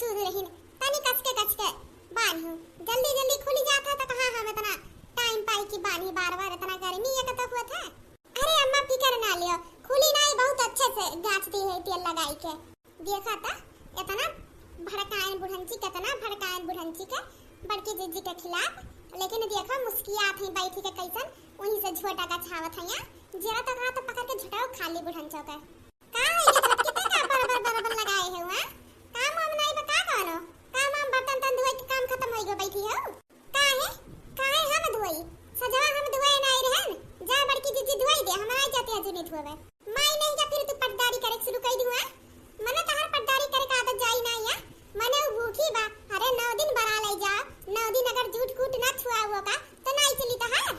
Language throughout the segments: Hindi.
पाछू रहिन तनी कस के बांधू जल्दी जल्दी खुल जाता तो कहां हम इतना टाइम पाई कि बांधी बार-बार इतना गर्मी है तो हुआ था। अरे अम्मा फिकर ना लियो खुली नहीं बहुत अच्छे से गाछ दी है तेल लगाई के देखा था इतना भड़काएं बुढ़ंची कितना भड़काएं बुढ़ंची के बड़की जीजी के खिलाफ लेकिन देखो मुस्कियात ही बैठी के कैसन वहीं से झोटा का छावत है यहां जरा तक हाथ पकड़ के झटाओ खाली बुढ़ंचो का है ये छोटकी ते का बराबर लगाए है हुआ काम हम नहीं बता कौनो काम हम बर्तन तन धोए के काम खत्म हो गयो बैठी हो काहे हम धोई सजवा हम धोए नहीं रहन जा बड़की जीजी धोई दे हमारा जाते अजू नहीं धोवे माई नहीं जा फिर तू पटदारी करे शुरू कर दूंगा मने तहर पटदारी करे का आदत जाई नहीं है मने भूखी बा अरे 9 दिन बरा ले जा 9 दिन अगर झूठ कूट ना छुआ हुआ का तो नहीं चली तहर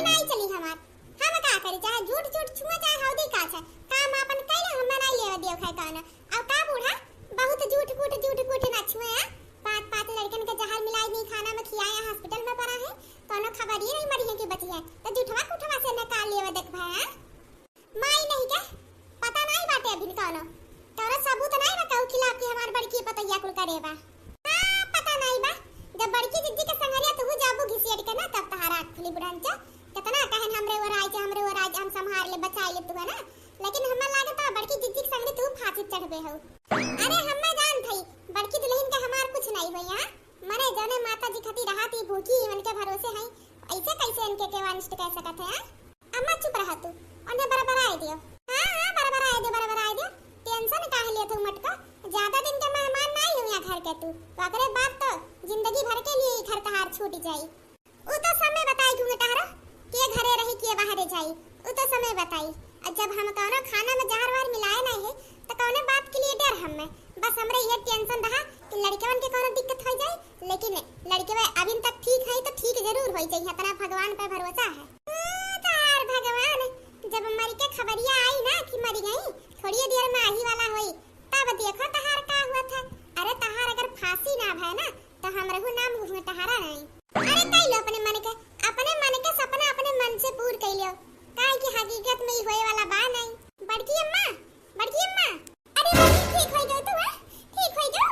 नहीं चली हमार हम का करी चाहे झूठ छुआ चाहे हौदी का छे काम अपन कइले हम नहीं लेवे देव खाए काना अब का बूढ़ा बहुत झूठ कूट ना छुए पांच लड़कन के जहर मिलाई नहीं खाना में खियाया हॉस्पिटल में पड़ा है कोनो खबर ही नहीं मरी है कि बची है तो झूठवा कुठवा से निकाल लेवे देख भाई माई नहीं के पता नहीं बाटे अभी कोनो तोरा सबूत नहीं बताओ खिलाफ कि हमार बड़की पतैया कुल करेबा हां पता नहीं बा जब बड़की जिद्दी के संगरिया तू जाबू घिसियट के ना तब तहारा खुली बुढ़ंचा कितना कहन हमरे वो राज हम संभाल ले बचाई ले तू है ना लेकिन हमरा लागता बड़की जिद्दी के संगरे तू फांसी चढ़बे हो अरे हम्मे जान थई बड़की दुल्हन के हमार कुछ नहीं भैया मने जाने माता जी खती रहाती भूखी उनके भरोसे है ऐसे कैसे इनके के वानिष्ट कह सकत है अम्मा चुप रह तू उन्हें बराबर आए दियो हां बराबर आए दियो टेंशन काहे ले तू मटका ज्यादा दिन के मेहमान नहीं हो यहाँ घर के तू तो अगले बात तो जिंदगी भर के लिए घर तहार छूट जाई उ तो समय बताई दूंगा तहारा के घरे रही के बाहर जाई उ तो समय बताई और जब हम कोनो खाना में जहर वार मिलाए नहीं है तो कौने बात के लिए डर हमें बस हमरे ये टेंशन रहा कि लड़कवन के कोनो दिक्कत हो जाए लेकिन लड़के अभी तक ठीक है तो ठीक जरूर हो जाए इतना भगवान पे भरोसा है तार भगवान जब मर के खबरिया आई ना कि मर गई थोड़ी देर में आही वाला होई तब देखो तहार का हुआ था अरे तहार अगर फांसी ना भय ना तो हमरहु नाम हुए तहारा नहीं अरे कई लो अपने मन के सपना अपने मन से पूर्ण कर लियो काहे कि हकीकत में ही होए वाला बा नहीं बड़की अम्मा अरे ठीक हो गई तू है ठीक हो गई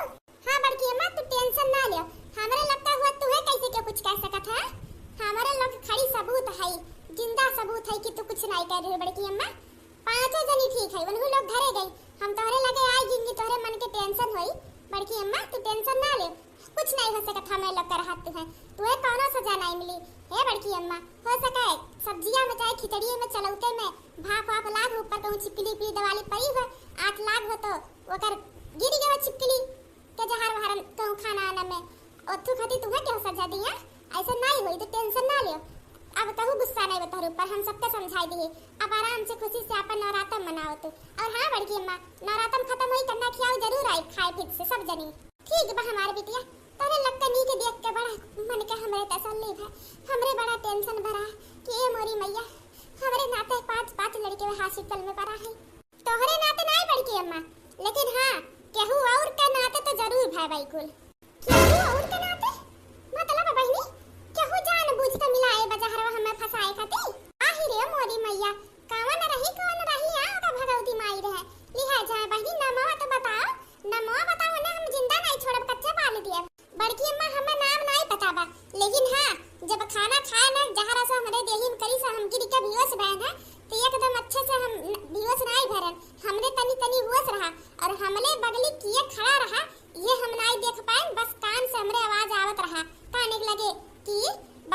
हां बड़की अम्मा तू टेंशन ना ले हमरे लगता हुआ तू है कैसे क्या कुछ कह सकत है हमारे लोग खड़ी सबूत है जिंदा सबूत है कि तू कुछ नहीं कर रही बड़की अम्मा पांचों जनी ठीक है उन्हों लोग घरे गई हम तोहरे लगे आई जिंदगी तोहरे मन के टेंशन होई बड़की अम्मा तू टेंशन ना ले कुछ नहीं हो सकत हमें लोग कर हाथ है तू है कोनो सजा नहीं मिली हे बड़की अम्मा हो सके सब्जियां में चाहे खिचड़ी में चलौते में भाप लाग ऊपर कहूं छिपकली पी दवाली पई हो 8 लाख हो तो ओकर गिर गयो छिपकली के जहर वहर कहूं खाना आना में ओथु खाती तू है के सजा दिया ऐसा नहीं होई तो टेंशन ना लियो अब कहू गुस्सा नहीं बता ऊपर हम सबके समझाई दिए अब आराम से खुशी से अपन नवरात्र मनाओ तू और हां बड़की अम्मा नवरात्र खत्म होई करना खियाओ जरूर आई खाए फिर से सब जनी ठीक बा हमार बिटिया तोरे लक्कनी के देख के बड़ा मन के हमरे तसल्ली है हमरे बड़ा टेंशन भरा कि ए मोरी मैया हमरे नाते पांच लड़के हॉस्पिटल में पड़ा है तोहरे नाते नहीं बड़की अम्मा लेकिन हां केहू और के नाते तो जरूर भाई भाई कुल केहू और के नाते मतलब बहनी केहू जान बुझ के मिलाए बजहरवा हमें फसाए खाती आही रे मोरी मैया कौन रही आ का भगवती माई रहे लिहा जाए बहनी नमवा तो बताओ ने हम जिंदा नहीं छोड़ब कच्चे पाल दिए बड़की अम्मा हमें नाम नहीं पता बा लेकिन हां जब खाना खाए ना जहरा से हमरे देही में करी से हम गिर के बेहोश बहन है तो एकदम अच्छे से हम बेहोश नहीं भरन हमरे तनी होश रहा और हमले बगली किए खड़ा रहा ये हम नहीं देख पाए बस कान से हमरे आवाज आवत रहा काने लगे कि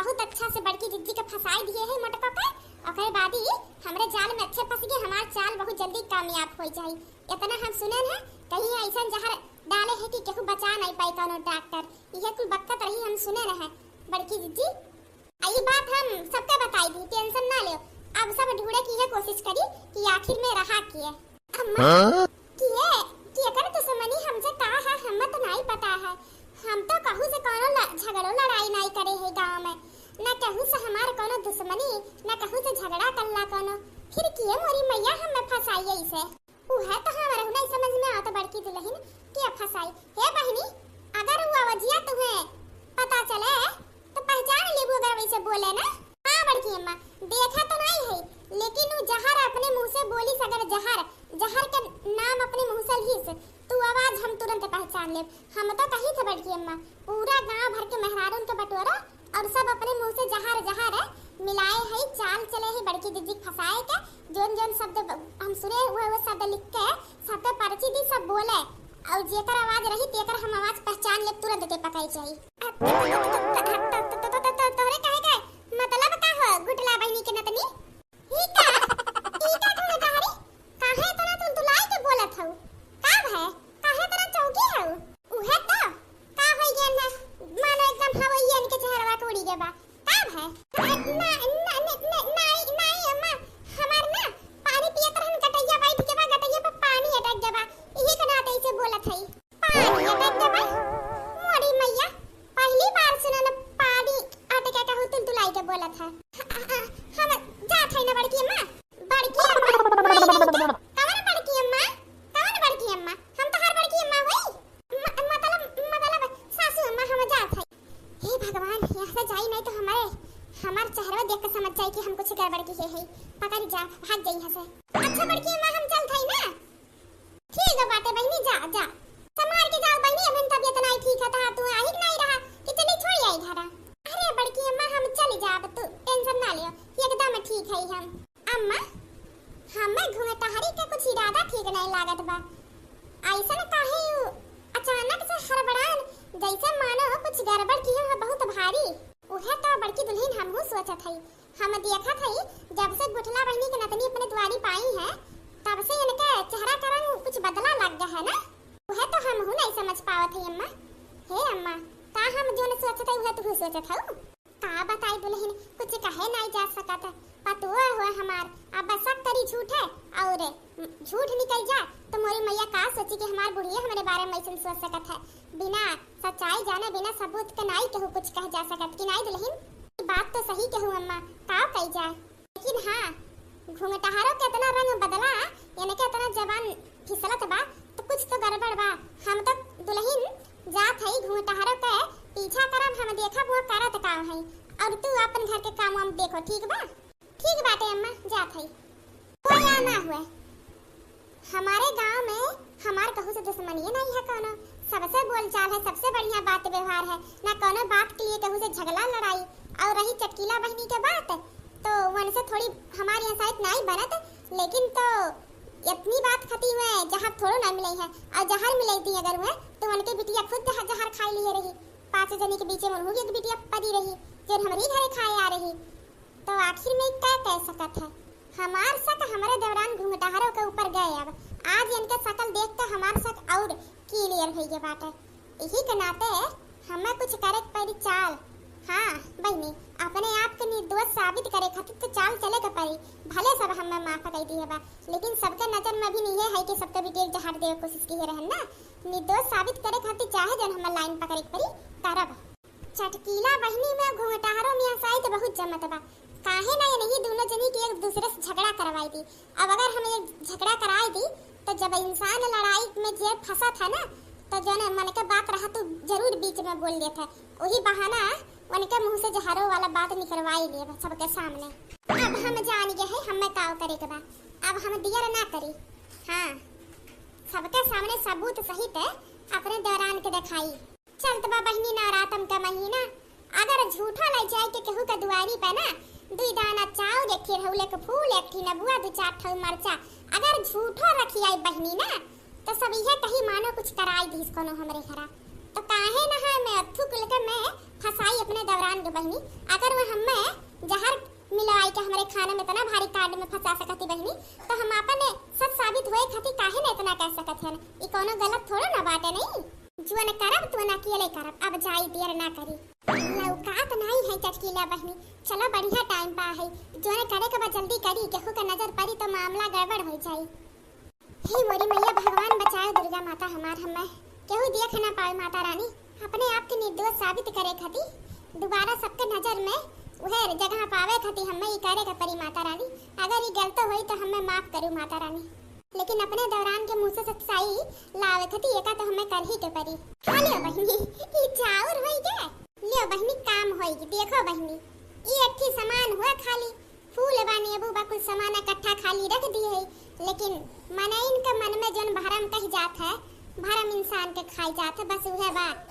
बहुत अच्छा से बड़की जिद्दी के फसाई दिए है मटका पे ओकर बादी हमरे जाल में अच्छे फंस गए हमार चाल बहुत जल्दी कामयाब हो जाई इतना हम सुनन है कहीं ऐसा जहर डाले है कि केहू बचा नहीं पाई कोनो डॉक्टर ये कुल बक्कत रही हम सुने रहे बड़की जिद्दी आई बात हम सबके बताई दी टेंशन ना ले अब सब ढूंढे की है कोशिश करी कि आखिर में रहा किए अम्मा किए कर तो समनी हमसे कहा है हमें तो नहीं पता है हम तो कहू से कोनो झगड़ो लड़ाई नहीं करे है गांव में न कहू से हमारे कोनो दुश्मनी न कहू से झगड़ा करला कोनो फिर किए मोरी मैया हमें फसाई इसे उ है तो हमारे नहीं समझ में आता बड़की दुल्हन के फसाई हे बहनी अगर हुआ वजिया तुम्हें पता चले तो पहचान लेबू अगर वैसे बोले ना हां बड़की अम्मा देखा तो नहीं है लेकिन वो जहर अपने मुंह से बोली अगर जहर के नाम अपने मुंह से लीस तू आवाज हम तुरंत पहचान ले। हम तो कही थे बड़की अम्मा, पूरा गांव भर के मेहरारून के बटोरा और सब अपने मुंह से जहार जहार मिलाए है, चाल चले है बड़की दीदी फसाए के। जोन जोन शब्द हम सुने हुए वो शब्द लिख के सब पर्ची दी सब बोले, और जेकर आवाज रही तेकर हम आवाज पहचान ले तुरंत ते पकाई चाहिए। तोरे कहे के मतलब का हो गुटला बहनी के नतनी ही का ई का तुम कहारी काहे तना तुम तुलाई के बोलत हऊ का है काहे तना चौकी हऊ उहे तो का होई गेल है मानो एकदम हवैयन के चेहरा कोड़ी के बा का है ना ना नहीं अम्मा हमार ना पानी पियत रहन गटैया बैठ के बा गटैया पे पानी अटक गबा इही के नाते से बोलत हई पानी अटक गबा मोरी मैया पहली बार सुनन पानी अटके का हो तुलाई के बोलत है। हम जात है ना बड़की अम्मा कौन बड़की अम्मा हम तो हर बड़की अम्मा हुई मतलब सासू अम्मा हम जात है। हे भगवान यहाँ से जाई नहीं तो हमार चेहरा देख के समझ जाए कि हम कुछ गड़बड़ की है पकड़ जा भाग जाई यहाँ से। अच्छा बड़की अम्मा हम चल थई ना ठीक है बाटे बहनी जा जा संभाल के जाओ बहनी अभी तबीयत नहीं ठीक है ता तू आई नहीं रहा कि चली छोड़ आई घर। अरे बड़की अम्मा हम चली जा अब तू टेंशन ना लियो एकदम ठीक है हम अम्मा हमें घुंघटाहरी के कुछ इरादा ठीक नहीं लागत बा ऐसा न काहे अचानक से हड़बड़ान जैसे मानो कुछ गड़बड़ किया है बहुत भारी। उहे तो बड़की दुल्हन हमहू सोचत हई हम देखत हई जब से गुठला बहनी के नतनी अपने द्वारी पाई है तब से इनके चेहरा का रंग कुछ बदला लग गया है ना। उहे तो हमहू नहीं समझ पावत हई अम्मा। हे अम्मा का हम जोन सोचत हई उहे तू सोचत हऊ का बताई दुल्हन कुछ कहे नहीं जा सकत पतुआ हुआ हमार अब सब तरी झूठ है और झूठ निकल जा तो मोरी मैया का सोची कि हमार बुढ़िया हमारे बारे में ऐसा सोच सकत है बिना सच्चाई जाने बिना सबूत के नहीं कहू कुछ कह जा सकत कि नहीं दुल्हन बात तो सही कहू अम्मा का कह जाए लेकिन हाँ घुंघटाहरों के इतना रंग बदला यानी कि इतना जबान फिसलत बा तो कुछ तो गड़बड़ बा। हम तो दुल्हन जात है घुंघटाहरों के पीछा करब हम देखब वो करत का है और तू अपन घर के काम हम देखो ठीक बा। ठीक बाटे अम्मा जात है कोई आ ना हुए हमारे गांव में हमार कहू से दुश्मनी नहीं है कोनो सबसे बोलचाल है सबसे बढ़िया बात व्यवहार है ना कोनो बात के लिए कहू से झगड़ा लड़ाई। और रही चटकीला बहनी के बात तो वन से थोड़ी हमारे यहाँ शायद नहीं बनत लेकिन तो इतनी बात खती में जहर थोड़ो ना मिले है और जहर मिले थी अगर हुए तो उनके बिटिया खुद जहर खा लिए रही 5 जनी के बीच में उनकी एक बिटिया पड़ी रही जो हमारी घरे खाए आ रही तो आखिर में क्या कह सकत है हमार शक हमारे दौरान घुंघटाहरों के ऊपर गए। अब आज इनके शकल देख के हमार शक और क्लियर हो गया बात है यही के नाते हमें कुछ करे पड़ी चाल। हाँ बहनी अपने आप के निर्दोष साबित करे खातिर तो चाल चले के पड़ी भले सब हमें माफ कर दी है बा लेकिन सबके नजर में भी नहीं है कि सबके भी जहर दे कोशिश की रहन ना निर्दोष साबित करे खातिर चाहे जन हमें लाइन पकड़े पड़ी तरब चटकीला बहनी में घुंघटाहरों में शायद बहुत जमत बा काहे ना नहीं दोनों जनी के एक दूसरे से झगड़ा करवाई दी। अब अगर हम एक झगड़ा कराई दी तो जब इंसान लड़ाई में जे फंसा था ना तो जो मन के बात रहा तो जरूर बीच में बोल देता वही बहाना उनके मुंह से जहरों वाला बात निकलवाई लिए सबके सामने। अब हम जान गए हैं हमें काव करे के बा अब हम दियर ना करी। हाँ सबके सामने सबूत सहित अपने दौरान के दिखाई चलत बा बहनी नवरातम का महीना अगर झूठा लग जाए के केहू के दुआरी पे ना 2 दाना चाउर एक रहुले के फूल एक नबुआ 2-4 ठो मरचा अगर झूठो रखी आई बहनी ना तो सब यह कहीं मानो कुछ कराई दी कोनो हमरे घरा तो काहे ना है मैं अथु कुल के मैं फसाई अपने दौरान के बहनी अगर वो हमें जहर मिलवाई के हमारे खाने में इतना भारी कार्ड में फंसा सकती बहनी तो हम अपने सच साबित हुए खातिर काहे ना इतना कह सकत है ई कोनो गलत थोड़ा ना बाटे नहीं जो न करब तो ना अकेले करब अब जाई देर ना करी लौकात नहीं है चटकीला बहनी चलो बढ़िया टाइम पा है जो ने करे के बा जल्दी करी केहू के नजर पड़ी तो मामला गड़बड़ हो जाई। हे मोरी मैया भगवान बचाए दुर्गा माता हमार हमें केहू देख ना पाए माता रानी अपने आप के निर्दोष साबित करे खातिर दोबारा सबके नजर में वह जगह पावे खातिर हमें ई करे के परी माता रानी अगर ई गलत होई तो हमें माफ करू माता रानी लेकिन अपने दौरान के मुंह से सच्चाई लावे खातिर एका तो हमें कर ही के परी। खा लियो बहनी ई चाउर होई के लियो बहनी काम होई देखो बहनी ई अट्ठी सामान हुआ खाली फूल बानी अबू बा कुछ सामान इकट्ठा खाली रख दिए है लेकिन मन इनके मन में जोन भरम कह जात है भरम इंसान के खाई जात है, बस उहे बात।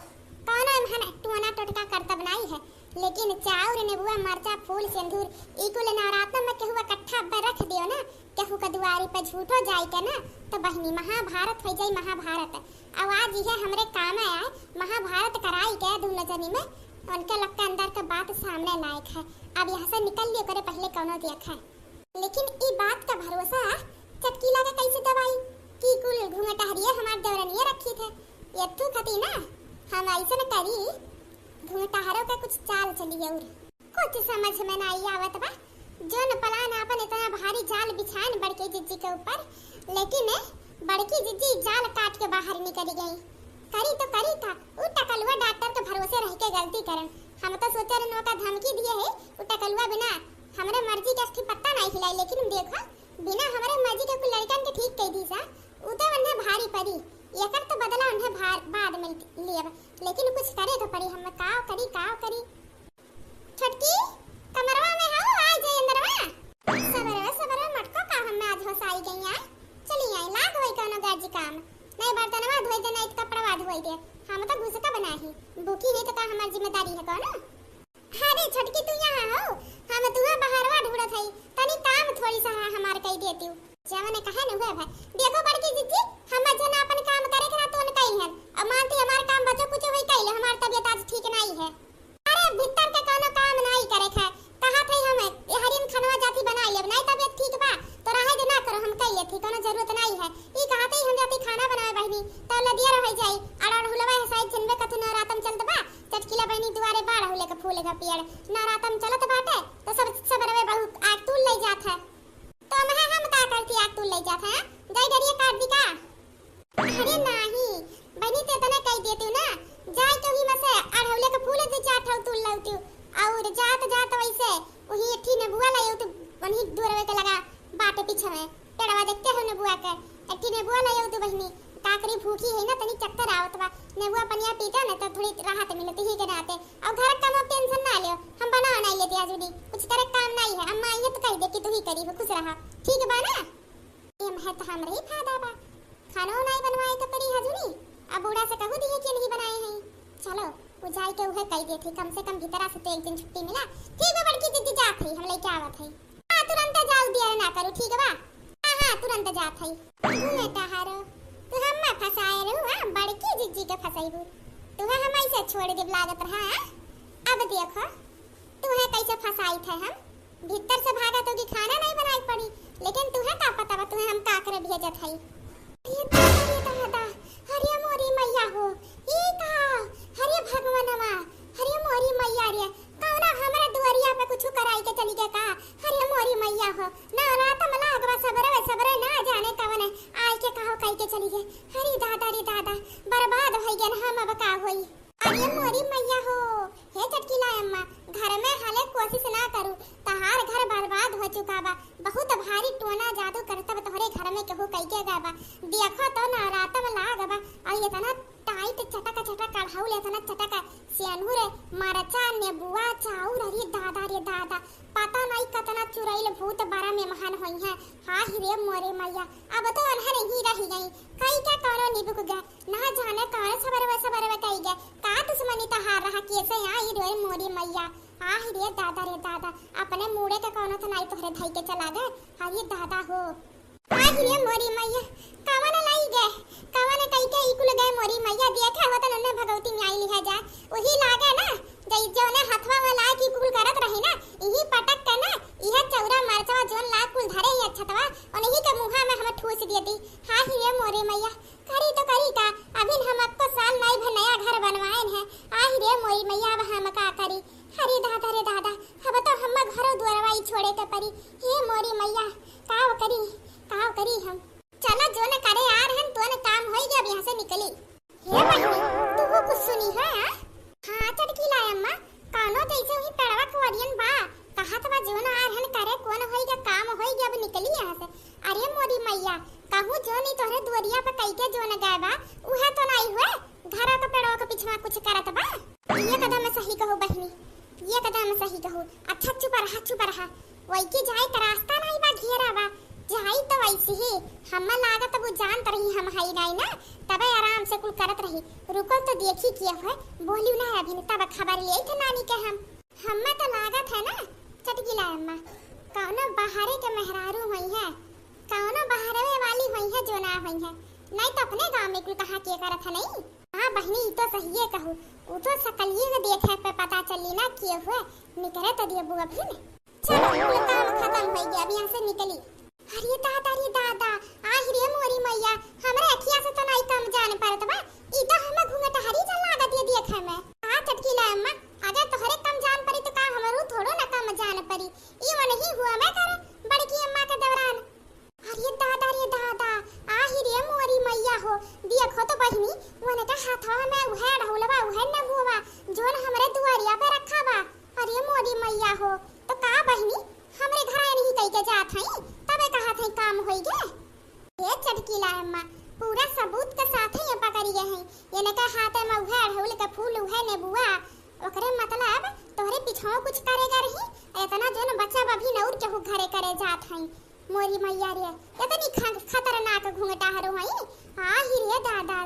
कौनो हम टोना टोटका करतब नहीं है, लेकिन चाउर नेबुआ मरचा फूल सिंदूर इकुल नवरात्र में केहू इकट्ठा पर रख दियो ना, केहू का दुआरी पे झूठो जाई के ना, तो बहनी महाभारत हो जाई महाभारत। अब आज ये हमरे काम आए महाभारत कराई के दोनों जनी में, उनके लगता अंदर का बात सामने लायक है। अब यहाँ से निकल लियो करे पहले कौनो देख है, लेकिन ई बात का भरोसा चटकीला के कैसे दवाई की कुल घूंघट हरिये हमार देवरनिये रखी थे। ये तू खती ना हम ऐसे न करी घूंघटाहरों का कुछ चाल चली और कुछ समझ में नहीं आवत बा। जो न पलान आपन इतना भारी जाल बिछान बड़की जिज्जी के ऊपर, लेकिन बड़की जिज्जी जाल काट के बाहर निकल गई। करी तो करी था उ टकलुआ डॉक्टर के भरोसे रह के गलती करन। हम तो सोचे रनो का धमकी दिए है उ टकलुआ बिना हमरे मर्जी के असली पत्ता नहीं हिलाई, लेकिन देखो बिना हमारे मर्जी के कोई लड़कन के ठीक कह दी सा उते वन्ने भारी पड़ी। एकर तो बदला उन्हें बाद में लिए, लेकिन कुछ करे तो पड़ी। हम काव करी छटकी कमरवा में हाउ आ जाए अंदरवा सबरवा मटको का हम आज होस आई गई आ। चली आई लाग होई कोनो गाजी काम नहीं, बर्तनवा धोई दे नहीं तो कपड़वा धोई दे। हम तो घुस का बना ही भूखी नहीं तो का हमारी जिम्मेदारी है कोनो। अरे छटकी तू यहाँ हो, हम तुहा बाहरवा ढूंढत हई, तनी काम थोड़ी सा हमार कह देती हूं। जवाने कहा न हुए भाई देखो बड़की जिज्जी हम जन अपन काम करे करा तो न कही है, अब मानती हमार काम बच्चों कुछ होई कइले, हमार तबीयत आज ठीक नहीं है। अरे भीतर के कोनो काम नहीं करे है, कहा थे हम हरियन खनवा जाती बनाई लेब, नहीं तबीयत ठीक बा तो रहे दे ना करो, हम कह लेथी कोनो जरूरत नहीं है। ई कहते ही हम जाती खाना बनावे बहनी तो लदिया रह जाई अड़ हुलवा है शायद जिनबे कथु नवरातम चलत बा। चटकीला बहनी दुआरे बाड़ हुले के फूल का पेड़ नवरातम चलत बाटे तो सब रवे बहुत आग तूल ले जात है, तो हम का करती आग तूल ले जात है जाई डरिए काट दी का। अरे नहीं बहनी ते तना कह देती हूं ना, जाई कभी में से अड़हुले के फूल दे चाट हौ तूल लौती और जात वैसे वही एठी ने बुआ लायो तो वही दूरवे के लगा बाटे पीछे में पेड़वा देखते हो ने बुआ के एठी ने बुआ लायो तो बहनी काकरी भूखी है ना, तनी चक्कर आवत बा नेबुआ पनिया पीता ना तो थोड़ी राहत मिलती ही के रहते। और घर का काम टेंशन ना लियो, हम बना नहीं लेते आजुनी कुछ करे काम नहीं है। अम्मा ये तो कह दे कि तू ही करी हो, खुश रहा ठीक बा ना। ये है तो हमरे ही फायदा बा, खाना नहीं बनवाए के परी आजुनी अब बूढ़ा से कहू दी कि नहीं बनाए हैं। चलो वो जाई के उहे कह देती कम से कम भीतरा से तो एक दिन छुट्टी मिला। ठीक है बड़की दीदी जात है हम लेके आवत है। हां तुरंत जाओ दिया ना करू ठीक बा। हां तुरंत जात है बेटा हारो तू हम फसाए रू। हां बड़की जिज्जी के फसाईबू तू हम ऐसे छोड़ दे लागत रहा। अब देखो तू है कैसे फसाई थे हम भीतर से भागा तो कि खाना नहीं बनाई पड़ी, लेकिन तू है का पता बा तू हम का करे भेजत है। ये दादा हरे मोरी मैया हो ई का हरे भगवानवा हरे मोरी मैया रे कौना हमरा दुआरिया पे कुछ कराई के चली के का हरे मोरी मैया हो ना रात मला अगवा सबरे ना जाने कवन आई के कहो कह के चली गए। हरे दादा रे दादा बर्बाद हो गए हम अब का होई। अरे मोरी मैया हो हे चटकीला अम्मा घर में हाले कोशिश ना करू तहार घर बर्बाद हो चुका बा, बहुत भारी टोना जादू करतब तोहरे घर में केहू कह के गाबा। देखो तो नवरात्र में लाग बा और इतना टाइट चटक कढ़ाऊ ले इतना चटक सियानू रे मरचा नेबुआ चाउर रे दादा पता नहीं कितना चुरैल भूत बड़ा मेहमान होई है। हां रे मोरे मैया अब तो अनहर ही रही गई कई क्या करो निबुक गए ना जाने कौन सबरवा कही गए का दुश्मनी तो हार रहा कैसे आई रे मोरी मैया। हां रे दादा अपने मुड़े के कोनो तो नहीं तोहरे धई के चला गए। हां ये दादा हो हां रे मोरी मैया कवन लाई गए कवन कई के इकुल गए मोरी मैया देखा हो तो नन्ने भगवती में आई लिहा जा वही लागे ना जई जोने हथवा में ला की कुल करत रही ना यही पटक के ना यह चौरा मरचवा जोन ला कुल धरे ही अच्छतवा और यही के मुंहा में हम ठूस दिए दी। हां रे मोरे मैया करी तो करी का अभी हम आपको साल नहीं भर नया घर बनवाए हैं। आही रे मोरी मैया अब हम का करी हरे दादा अब तो हम घरों दुआरवाई छोड़े के परी। हे मोरी मैया काव करी हम चला जो न करे आ रहन तो न काम होई गया अब यहां से निकली। हे बहनी तू वो कुछ सुनी है? हां चटकीला अम्मा कानो जैसे वही तड़वा कुवरियन बा कहा तो जो न आ रहन करे कोन होई गया काम होई गया अब निकली यहां से। अरे मोरी मैया कहूं जो नहीं तोहरे दुआरिया पे कई के जो न गए बा उहे तो नहीं हुए घरा के पेड़वा के पीछे कुछ करत बा। ये कदम सही कहो बहनी ये कदम सही कहो। अच्छा चुप रहा वही के जाए का रास्ता नहीं बा घेरा बा जाई तो वैसे ही हम लागत वो जानत रही हम हई नहीं ना तबे आराम कुल करत रही। रुको तो देखी किया है बोलियो ना अभी तब खबर ले थे नानी के हम्मा तो लागत है ना चटकीला अम्मा कौनो बाहरे के मेहरारू हुई है कौनो बाहरे वाली हुई है जो ना हुई है नहीं तो अपने गांव में कुल कहा के करत है नहीं। हां बहनी तो सही है कहू वो तो सकलिए में देखे पे पता चली ना किए हुए निकले तो दिए बुआ भी चलो ये काम खत्म हो गया अब यहां से निकली। अरे दादा आहि रे मोरी मैया हमरे अखिया से तो नहीं कम जान परत बा ई तो हम घूंघट हरी जल लागत ये देखे में। हां चटकीला अम्मा अगर तोहरे कम जान परी तो का हमरो थोड़ो ना कम जान परी ई वो नहीं हुआ मैं करे बड़की अम्मा के दौरान। अरे दादा आहि रे मोरी मैया हो देखो तो बहनी वने का हाथवा में उहे ढोलवा उहे न बुवा जोन हमरे दुआरिया पे रखा बा। अरे मोरी मैया हो तो का बहनी हमरे घर नहीं कई के जात हई तबे कहा थे काम होई गे। ये चटकीला अम्मा पूरा सबूत के साथ ही पकड़ी गए हैं ये ने का हाथ में उहे ढोल के फूल उहे ने बुआ ओकरे मतलब तोहरे पीछे कुछ करेगा रही इतना जोन बच्चा अभी नौर के घरे करे जात हई मोरी मैया रे इतनी खतरनाक घूंघटा हरो हई। हां ही रे दादा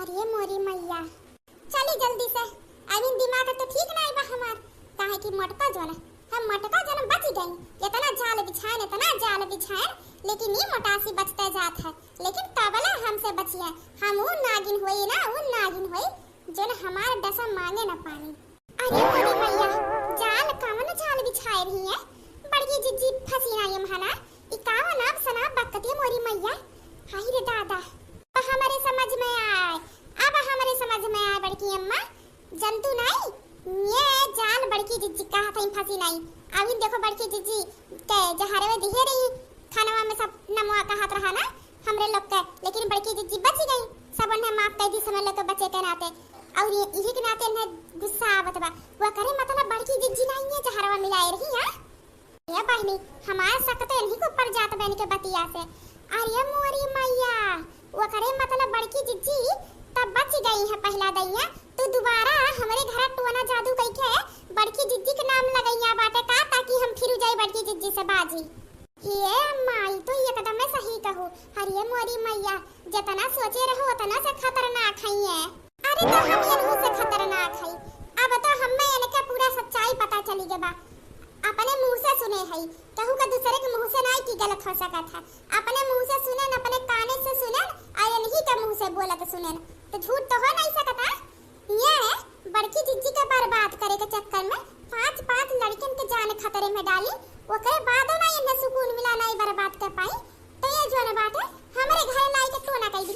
अरे मोरी मैया चली जल्दी से आई दिमाग तो ठीक नहीं बा हमार काहे कि मटका जोन हम मटका जोन बच गई इतना जाल बिछाए लेकिन ये मोटासी बचते जात है लेकिन काबला हमसे बचिए हम वो नागिन होई जोन हमार दशा मांगे न पानी। अरे मोरी मैया जाल कवन जाल बिछाए रही है बड़ी जिज्जी फसी ना ये महाना ई कावा नाम सना बकती मोरी मैया। हाय रे दादा हमारे समझ में आए बड़की अम्मा जंतु नहीं ये जाल बड़की जिज्जी कहा कहीं फंसी नहीं अभी देखो बड़की जिज्जी के जहरे में दिखे रही खानवा में सब नमवा का हाथ रहा ना हमरे लोग के लेकिन बड़की जिज्जी बच गई सब ने माफ कर दी समझ लो तो बचे के नाते और ये के नाते ने गुस्सा आवत बा वो करे मतलब बड़की जिज्जी नहीं है जहरवा मिलाए रही हां ये बहनी हमार सकते नहीं को पर जात बहन के बतिया से। अरे मोरी मैया वो करे मतलब बड़की जिज्जी तब बच गई है पहला दैया तो दोबारा हमारे घर टोना जादू कई के बड़की जिज्जी के नाम लगैया बाटे का ताकि हम फिर जाई बड़की जिज्जी से बाजी। ये माई तो ये कदम में सही कहू। अरे मोरी मैया जितना सोचे रहो उतना से खतरनाक है ये। अरे तो हम ये से खतरनाक है अब तो हमें इनका पूरा सच्चाई पता चली गबा अपने मुंह से सुने है कहू का दूसरे के मुंह से नहीं की गलत हो सकत है अपने मुंह से सुने अपने काने से सुने और इन्हीं के मुंह से बोलत सुने तो झूठ तो हो नहीं सकता। ये बड़की जिज्जी के बर्बाद करे के चक्कर में पांच लड़कियों के जान खतरे में डाली ओकरे बादो ना इन्हें सुकून मिला नहीं बर्बाद कर पाई तो ये जो बात है हमारे घर लाई के टोना कई दी।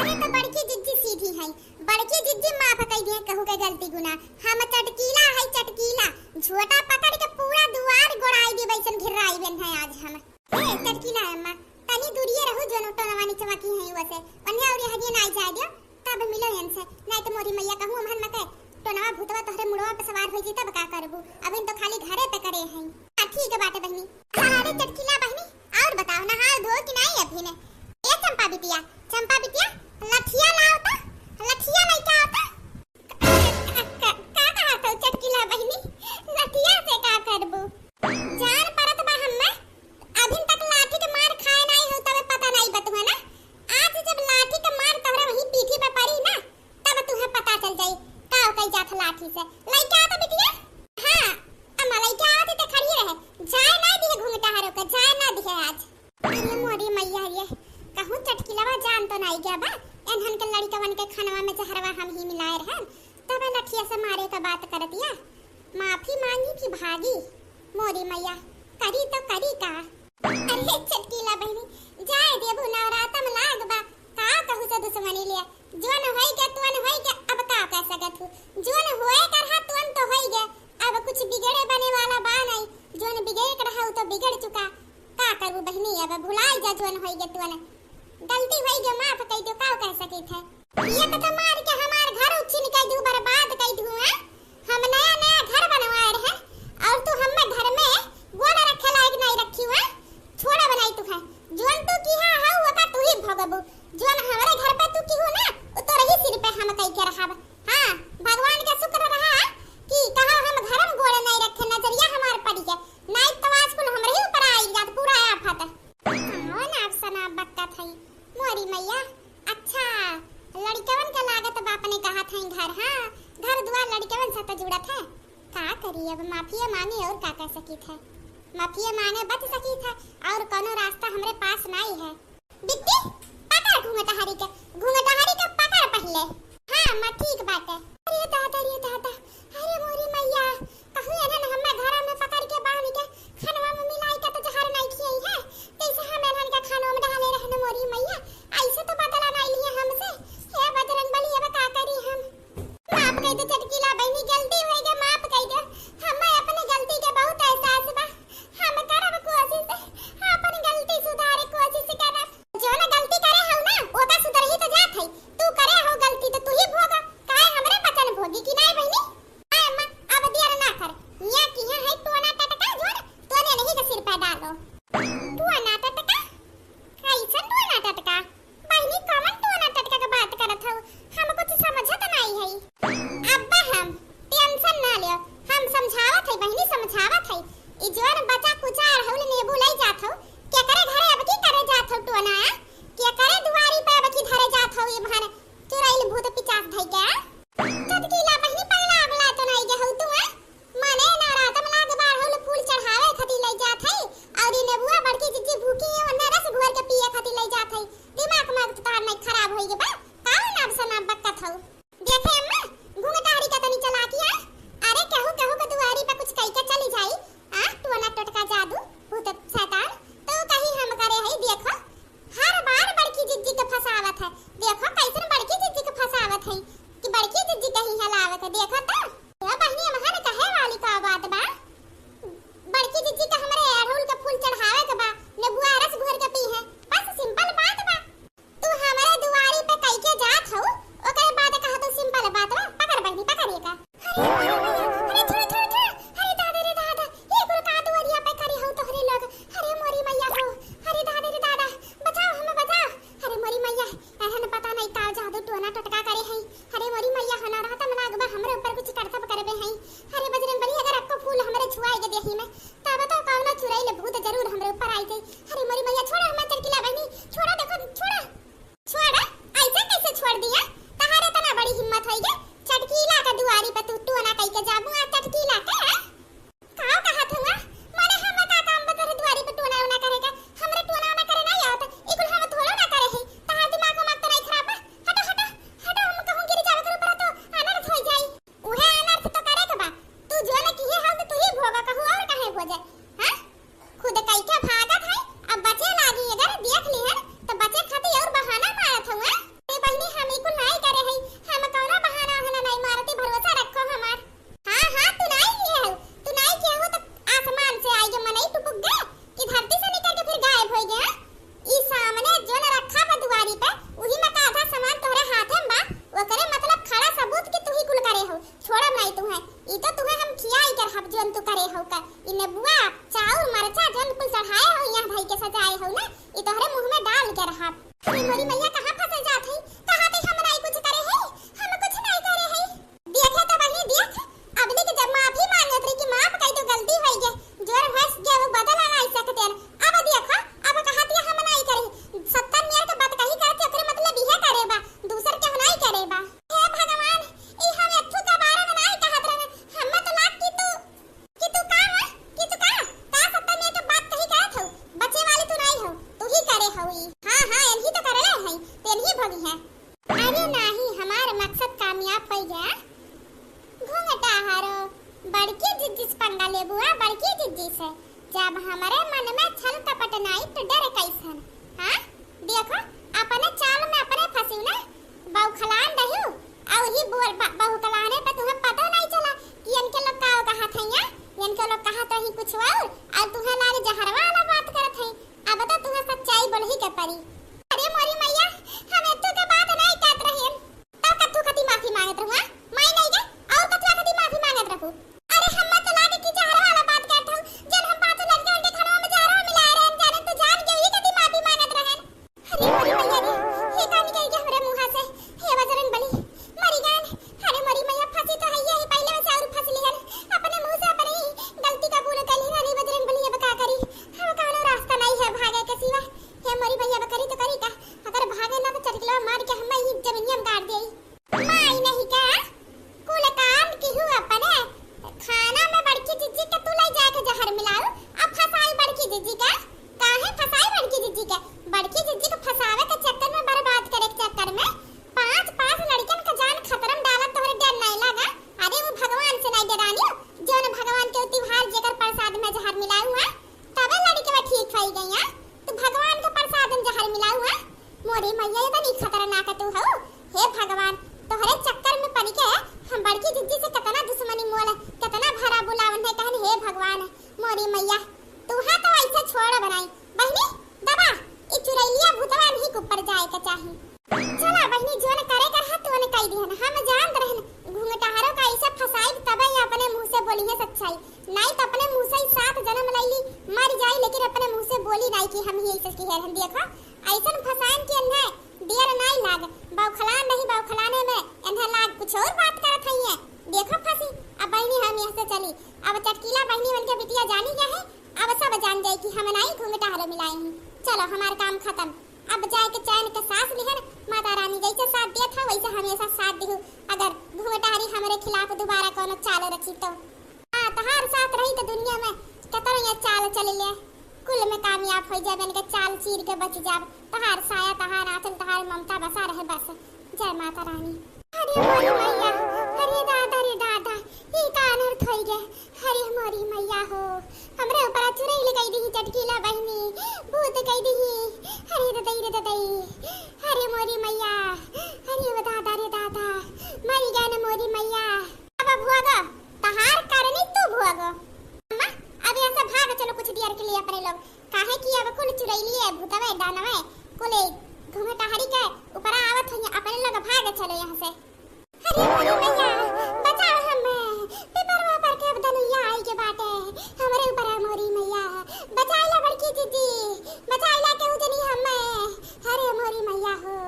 अरे तो बड़की जिज्जी सीधी है बड़की जिज्जी माफ कई दी कहू के गलती गुना हम चटकीला है चटकीला झोटा पकड़ के पूरा दुआर गोड़ाई दी बैसन घिराई बेन है आज हम। ए चटकीला अम्मा तनी दूरिये रहो जो टोनवा नीचे बाकी है वैसे अन्य और हदिया ना जाए दियो तब मिलो हमसे नहीं तो मोरी मैया कहूं हम न के टोनवा भूतवा तोहरे मुड़वा पे सवार होई जी तब का करबू अभी तो खाली घरे पे करे हैं। ठीक है बात है बहनी। अरे चटकीला बहनी और बताओ ना हाल धो कि नहीं अभी ने ए चंपा बिटिया लठिया लाओ तो लठिया नहीं क्या होता का कहा तो चटकीला बहनी लठिया से का करबू जान परत बा हम्मे अभी तक लाठी के मार खाए नहीं हो तबे पता नहीं बतुआ ना आज जब लाठी के मार तोहरा वही पीठी पे पड़ी ना तब तुहे पता चल जाई का कई जात लाठी से लइका तो बिटिया। हां अम्मा लइका आती तो खड़ी रहे जाए ना दिए घूंघटा हरो के जाए ना दिए आज। अरे मोरी मैया ये कहूं चटकीलावा जान तो नहीं गया बा एनहन के लड़कवन के खानवा में जहरवा हम ही मिलाए रहे तब लठिया से मारे का बात कर दिया माफी मांगी कि भागी मोरी मैया करी तो करी का। अरे चटकीला बहनी जाए देबू नवरातम लाग बा का कहू से दुश्मनी ले जोन होई के तुन होई के अब का कह सकत हूं जोन होए करहा तुन तो होई गे अब कुछ बिगड़े बने वाला बा नहीं जोन बिगड़ कर रहा तो बिगड़ चुका का करू बहनी अब भुलाई जा जोन होई गे तुन गलती होई गे माफ कई दो का कह सकी थे ये तो मार के हमार घर उछिन के दू बर्बाद कई दू हम नया घर बनवाए रहे और तू हम्मे घर में गोला रखे लायक नहीं रखी हुआ छोड़ा बनाई तू है जोन तू की है वो का तू ही भगबू जोन हमारे घर पे तू की हो ना तो रही सिर पे हम कई के रहा। हां भगवान का शुक्र रहा कि कहा हम घर में गोला नहीं रखे नजरिया हमार पड़ी है नहीं तो आज कुल हमरे ही ऊपर आई जात पूरा आफत। हां ना सना बक्का थई मोरी मैया अच्छा लड़की लड़केवन का लागत बाप ने कहा था घर, हाँ घर द्वार लड़केवन से तो जुड़ा था। का करी अब माफिया मांगे और का कर सकी था, माफिया मांगे बच सकी था और कोनो रास्ता हमरे पास नहीं है। बिट्टी पकड़ घूंघटहारी के पकड़ पहले। हाँ मां ठीक बात है। अरे दादा अरे मोरी मैया कहू एनन हम्मे घर में पकड़ के बांध के खानवा में मिलाई के तो जहर नहीं खियाई है, कैसे हम एनन का खानवा में डाले रहने मोरी मैया, ऐसे तो बदला नहीं लिया हमसे। हे बजरंग बली अब का करी हम, माफ कई दे चटकीला बहनी गलती हो गई, माफ कई दे, हमें अपनी गलती के बहुत एहसास बा, हम करब कोशिश अपन गलती सुधारे कोशिश करब। जो ना गलती करे हो ना ओका सुधर ही तो जात है, तू करे हो गलती तो तू ही भोग, काहे हमरे बचन भोगी की नहीं बहनी। आ अम्मा अब देर ना कर, यहाँ की है टोना टटका जोर तोने नहीं के सिर पे डालो। टोना टटका कैसन टोना टटका बहनी, कौन टोना टटका के बात करत हो, हम कुछ समझत नहीं है। अब्बा हम टेंशन ना लियो, हम समझावत है बहनी समझावत है। ई जोर बचा कुचार हौल नेबू लई जात हो, के करे घरे अब की करे जात हो टोना, के करे दुआरी पे अब की धरे जात हो, ये भान चुराइल भूत पिचास धई के चटकीला बहनी पहला अगला तो नहीं के हो तू माने ना रात में लाग बार हौल फूल चढ़ावे खती लई जात है और ई नेबुआ बड़की जिज्जी भूखी है और रस घोर के पिए खती लई जात है। दिमाग में तार नहीं खराब होई गे बा, काहे नाम से नाम बकत हो। देखे अम्मा घूंघटाड़ी का तनी चला किया, अरे कहू के दुआरी पे कुछ कह के चली जाई, आ टोना टटका जादू भूत शैतान तो कहीं हम करे है। देखो हर बार बड़की जिज्जी के फसावत है, देखो कैसन बड़की जिज्जी के फसावत है कि बड़की जिज्जी कहीं हलावत है। देखो तो ये बहनी हमारे कहे वाली का बात बा, बड़की जिज्जी का हमरे अड़हुल के फूल चढ़ावे के बा, नेबुआ रस घोर के पी है, बस सिंपल बात बा। तू हमारे दुआरी पे कह के जात हो ओकर बाद कहा तो सिंपल बात बा, पकड़ बहनी पकड़िए का। अरे छोड़ अरे दादा रे दादा ये कुल का दुआरिया पे करे हो तोहरे लोग, अरे मोरी मैया हो, अरे दादा रे दादा बचाओ हमें बचाओ, अरे मोरी मैया एहन पता नहीं का जादू टोना टटका करे है, अरे मोरी मैया हना रहता मना गबा हमरे ऊपर कुछ करतब करबे है। अरे बजरंग बली अगर आपको फूल हमरे छुआई के देही में तब तो कौनो चुराइले भूत जरूर हमरे ऊपर आई गई। अरे मोरी मैया छोड़ हमें चटकीला बहनी छोड़ा, देखो छोड़ा ऐसे कैसे छोड़ दिया, तहारे तना बड़ी हिम्मत होई गे चटकीला का दुआरी पे तू टोना कह के जाबू आ चटकीला के काओ कहा थुआ माने हम का काम बकर दुआरी पे टोना ना करेगा, हमरे टोना ना करे नहीं आवत इकुल हम थोड़ा ना करे है, तहार दिमाग में तो नहीं खराब हटो हम कहूं गिर जावे कर ऊपर तो अनर्थ हो जाई, उहे अनर्थ तो करे के बा, तू जो ना किए हाल तू ही भोगा कहूं और काहे हो जाए। हां खुद कई के भागत है अब बचे लागी अगर देख ली है तो बचे खाती और बहाना मारत हुआ। ए बहनी हम इकुल नहीं करे है, हम कौनो बहाना हना नहीं मारती, भरोसा रखो हमार। हां तू नहीं किया हो तो आसमान से आई के मनई टुपुक गए कि धरती से निकल के फिर गायब हो गया। ई सामने जो न रखा बा दुआरी पे उही में का आधा सामान तोहरे हाथ में बा, वो करे मतलब खड़ा सबूत कि तू ही कुल करे हो, छोड़ब नहीं तू है ई तो तुहे हम खियाई कर हब जोन तू करे हो का, ई नेबुआ चाउर मरचा जोन कुल चढ़ाए हो यहां भाई के सजाए हो ना ई तोहरे मुंह में डाल के रहा। अरे मोरी मैया कहां फंसे जात है, कहां पे हम नहीं कुछ करे है, हम कुछ नहीं करे है। देखे तो बहनी देख अब देख जब माफी मांगत रही कि माफ कई तो गलती होई गे जोर हंस गया वो बदल आ सकते हैं। अब देखो अब कहत हम नहीं करे 70 मिनट के बात कही करते ओकरे मतलब इहे करे बा, दूसर के नहीं करे बा। हे भगवान ई हम एथु के बारे में नहीं कहत रहे, हम तो लाग की तू का 70 मिनट के बात कही करत हो, बचे वाली तू नहीं हो, तू ही करे हो ई। हां इनही तो करे है तेनही भोगी है। अरे नहीं हमार मकसद कामयाब हो गया। घूंघटा हारो बड़की जिज्जी से पंगा लेबुआ, बड़की जिज्जी से जब हमारे मन में छल कपट नहीं तो डर कैसन। हां देखो अपने चाल में अपने फंसी ना बौखलान दहियो और ही बौखलाने पे तुम्हें पता नहीं चला कि इनके लोग का कहा थे या इनके लोग कहा तो ही कुछ और तुम्हें लारे जहरवा वाला बात करत है। अब तो तुम्हें सच्चाई बोल ही के परी। अरे मोरी मैया हम एतो के बात नहीं कहत रहे तब कथु खती माफी मांगत रहू, मैं नहीं गे और कथु खती माफी मांगत रहू। अरे हम तो लागे कि जहर वाला बात कहत हूं जब हम पांच लड़के उनके खानों में जहर मिला रहे हैं जाने तो जान के ही कथी माफी मांगत रहे। अरे मोरी मैया ये का निकल गया हमरे मुंह से, वैसे हमेशा साथ दिहु अगर घुंघटारी हमरे खिलाफ दोबारा कोनो चाल रची तो। हां तहार साथ रही तो दुनिया में कतरो ये चाल चल ले कुल में कामयाब हो जाबे के चाल चीर के बच जाब। तहार साया तहार आंचल तहार ममता बसा रहे बस। जय माता रानी। अरे मोरी मैया, अरे दादा रे दादा, ई का अनर्थ होई गे। अरे मोरी मैया हो, हमरे ऊपर चुरैल कई दी चटकीला बहिनी, भूत कई दी। अरे ददई, अरे मोरी मैया, अरे दादा रे दादा, मरी गए न मोरी मैया। अब भुआगा तहार करनी तू भुआगा। अम्मा अब यहाँ से भाग चलो कुछ देर के लिए अपने लोग। काहे की अब कुल चुरैली है भूतवे दानवे कुल घुंघटारी के ऊपर आवत हो अपने लोग भाग चलो यहाँ से। अरे मोरी मैया बचाओ हमें, पेपरवा पर के अब दनुया आई के बाटे हमरे ऊपर है मोरी मैया। बचाइला बड़की दीदी, बचाइला के उतनी हमें। अरे मोरी मैया हो,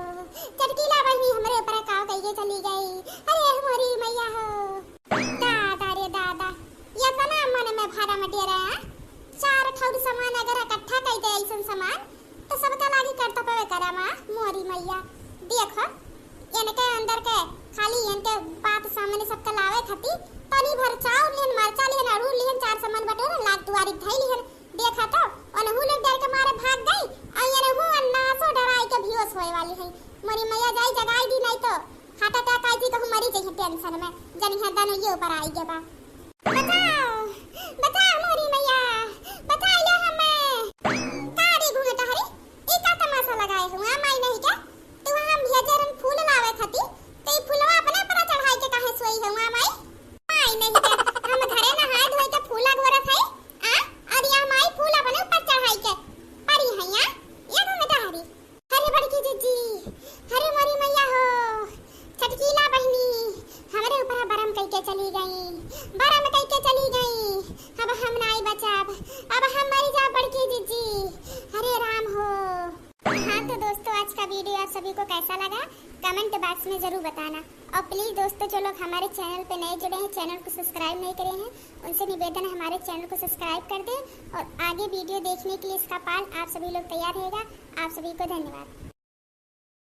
चटकीला बहिनी हमरे ऊपर काव कइके चली गई। अरे मोरी मैया हो, दादा रे दादा, ये तना मन में भारा मटेरा चार ठौर सामान अगर इकट्ठा कई दे ऐसन सामान तो सबका लागी करता पवे करमा मोरी मैया। देखो इनके अंदर के खाली इनके बात सामने सबका लावे खाती तनी भर चाव लेन मरचा लेन अड़ू लेन चार सामान बटोर लाग दुआरी धई लेन। देखा तो अनहु लोग डर के मारे भाग गई अयने हूं अन्नासो डराई के बेहोश होए वाली है। मोरी मैया जाई जगाई दी नहीं तो हार्ट अटैक आई थी कहूं मरी जाई टेंशन में जनी है दनो ये ऊपर आई के बा। बचाओ बचाओ मोरी मैया, बचाई लो हमें। काड़ी घुंघटारी ई का तमाशा लगाए हुआ माई नहीं क्या तू हम भेजरन फूल लावे खाती ते फूलवा अपने पर चढ़ाई के काहे सोई हुआ माई। माई नहीं क्या हम घरे नहाए धोए के फूला घोरत है आ और या माई फूल अपने ऊपर चढ़ाई के परी है या घुंघटारी। अरे बड़की जीजी, अरे मोरी मैया हो, चटकीला बहिनी हमरे ऊपर बरम कई के चली गई, बरम कई के चली गई। अब हम नहीं बचाब, अब हम मर जा बड़की जीजी। अरे राम हो। हाँ तो दोस्तों आज का वीडियो आप सभी को कैसा लगा कमेंट बॉक्स में जरूर बताना। और प्लीज दोस्तों जो लोग हमारे चैनल पे नए जुड़े हैं, चैनल को सब्सक्राइब नहीं करे हैं, उनसे निवेदन है हमारे चैनल को सब्सक्राइब कर दें और आगे वीडियो देखने के लिए इसका पाल आप सभी लोग तैयार रहेगा। आप सभी को धन्यवाद।